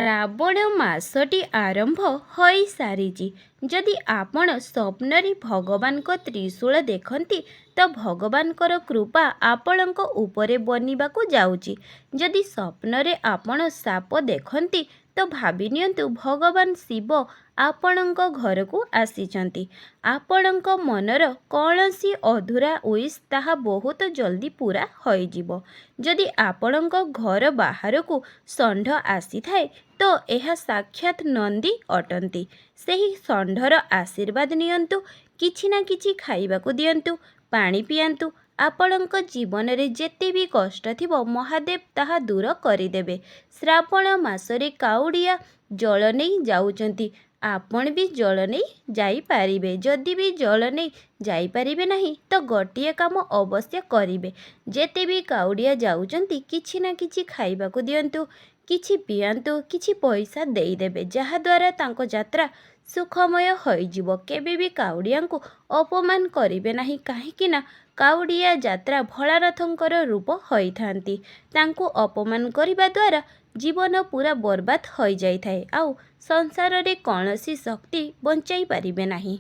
ଶ୍ରାବଣ ମାସଟି ଆରମ୍ଭ ହୋଇସାରିଛି। ଯଦି ଆପଣ ସ୍ୱପ୍ନରେ ଭଗବାନଙ୍କ ତ୍ରିଶୂଳ ଦେଖନ୍ତି ତ ଭଗବାନଙ୍କର କୃପା ଆପଣଙ୍କ ଉପରେ ବନିବାକୁ ଯାଉଛି। ଯଦି ସ୍ୱପ୍ନରେ ଆପଣ ସାପ ଦେଖନ୍ତି ତ ଭାବି ନିଅନ୍ତୁ ଭଗବାନ ଶିବ ଆପଣଙ୍କ ଘରକୁ ଆସିଛନ୍ତି। ଆପଣଙ୍କ ମନର କୌଣସି ଅଧୁରା ଉଇସ୍ ତାହା ବହୁତ ଜଲ୍ଦି ପୂରା ହୋଇଯିବ। ଯଦି ଆପଣଙ୍କ ଘର ବାହାରକୁ ଷଣ୍ଢ ଆସିଥାଏ ତ ଏହା ସାକ୍ଷାତ୍ ନନ୍ଦୀ ଅଟନ୍ତି। ସେହି ଷଣ୍ଢର ଆଶୀର୍ବାଦ ନିଅନ୍ତୁ, କିଛି ନା କିଛି ଖାଇବାକୁ ଦିଅନ୍ତୁ, ପାଣି ପିଆନ୍ତୁ। ଆପଣଙ୍କ ଜୀବନରେ ଯେତେ ବି କଷ୍ଟ ଥିବ ମହାଦେବ ତାହା ଦୂର କରିଦେବେ। ଶ୍ରାବଣ ମାସରେ କାଉଡ଼ିଆ ଜଳ ନେଇ ଯାଉଛନ୍ତି, ଆପଣ ବି ଜଳ ନେଇ ଯାଇପାରିବେ। ଯଦି ବି ଜଳ ନେଇ ଯାଇପାରିବେ ନାହିଁ ତ ଗୋଟିଏ କାମ ଅବଶ୍ୟ କରିବେ। ଯେତେ ବି କାଉଡ଼ିଆ ଯାଉଛନ୍ତି କିଛି ନା କିଛି ଖାଇବାକୁ ଦିଅନ୍ତୁ, କିଛି ପିଆନ୍ତୁ, କିଛି ପଇସା ଦେଇଦେବେ, ଯାହାଦ୍ୱାରା ତାଙ୍କ ଯାତ୍ରା ସୁଖମୟ ହୋଇଯିବ। କେବେ ବି କାଉଡ଼ିଆଙ୍କୁ ଅପମାନ କରିବେ ନାହିଁ, କାହିଁକି ନା କାଉଡ଼ିଆ ଯାତ୍ରା ଭୋଳାନାଥଙ୍କର ରୂପ ହୋଇଥାନ୍ତି। ତାଙ୍କୁ ଅପମାନ କରିବା ଦ୍ୱାରା ଜୀବନ ପୁରା ବର୍ବାଦ ହୋଇଯାଇଥାଏ, ଆଉ ସଂସାରରେ କୌଣସି ଶକ୍ତି ବଞ୍ଚାଇ ପାରିବେ ନାହିଁ।